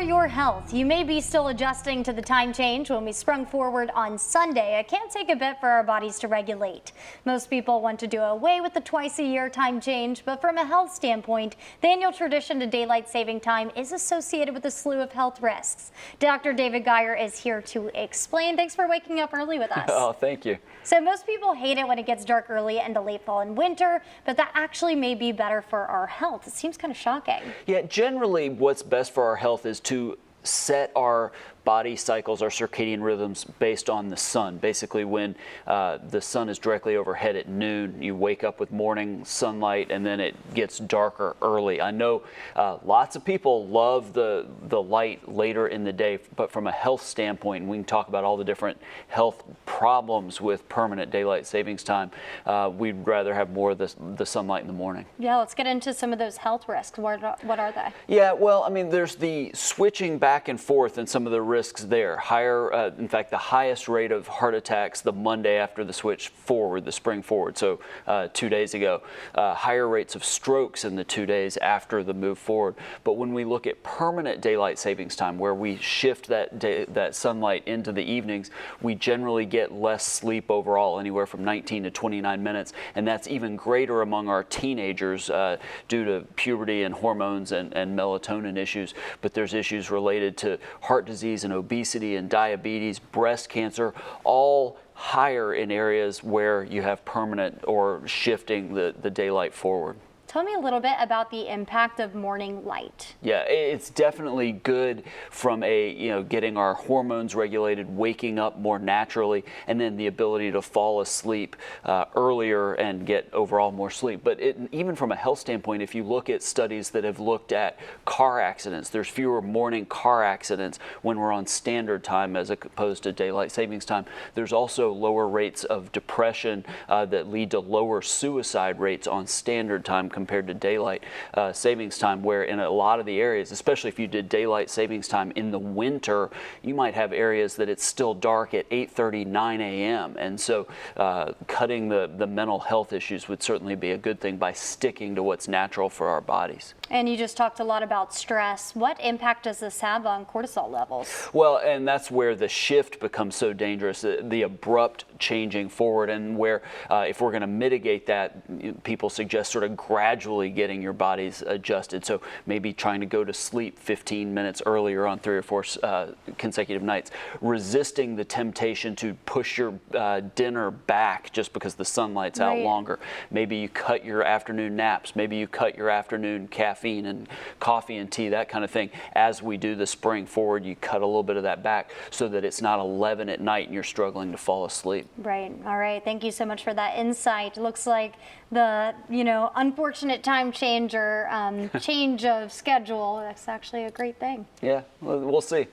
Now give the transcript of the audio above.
your health. You may be still adjusting to the time change when we sprung forward on Sunday. It can take a bit for our bodies to regulate. Most people want to do away with the twice-a-year time change, but from a health standpoint, the annual tradition to daylight saving time is associated with a slew of health risks. Dr. David Geier is here to explain. Thanks for waking up early with us. Oh, thank you. So most people hate it when it gets dark early into late fall and winter, but that actually may be better for our health. It seems kind of shocking. Yeah, generally what's best for our health is to set our body cycles, our circadian rhythms based on the sun. Basically, when the sun is directly overhead at noon, you wake up with morning sunlight and then it gets darker early. I know lots of people love the light later in the day, but from a health standpoint, we can talk about all the different health problems with permanent daylight savings time. We'd rather have more of the sunlight in the morning. Yeah, let's get into some of those health risks. What are they? Yeah, well, I mean, there's the switching back and forth and some of the risks there. Higher, in fact, the highest rate of heart attacks the Monday after the switch forward, the spring forward, so 2 days ago. Higher rates of strokes in the 2 days after the move forward. But when we look at permanent daylight savings time, where we shift that sunlight into the evenings, we generally get less sleep overall, anywhere from 19 to 29 minutes, and that's even greater among our teenagers due to puberty and hormones and melatonin issues. But there's issues related to heart disease and obesity and diabetes, breast cancer, all higher in areas where you have permanent or shifting the daylight forward. Tell me a little bit about the impact of morning light. Yeah, it's definitely good from getting our hormones regulated, waking up more naturally, and then the ability to fall asleep earlier and get overall more sleep. But even from a health standpoint, if you look at studies that have looked at car accidents, there's fewer morning car accidents when we're on standard time as opposed to daylight savings time. There's also lower rates of depression that lead to lower suicide rates on standard time compared to daylight savings time, where in a lot of the areas, especially if you did daylight savings time in the winter, you might have areas that it's still dark at 8:30, 9 a.m. And so cutting the mental health issues would certainly be a good thing by sticking to what's natural for our bodies. And you just talked a lot about stress. What impact does this have on cortisol levels? Well, and that's where the shift becomes so dangerous, the abrupt changing forward, and where if we're going to mitigate that, people suggest sort of gradually getting your bodies adjusted. So maybe trying to go to sleep 15 minutes earlier on 3 or 4 consecutive nights, resisting the temptation to push your dinner back just because the sunlight's out longer. Maybe you cut your afternoon naps. Maybe you cut your afternoon caffeine and coffee and tea, that kind of thing. As we do the spring forward, you cut a little bit of that back so that it's not 11 at night and you're struggling to fall asleep. Right. All right. Thank you so much for that insight. Looks like the, unfortunate time change or change of schedule, that's actually a great thing. Yeah, we'll see.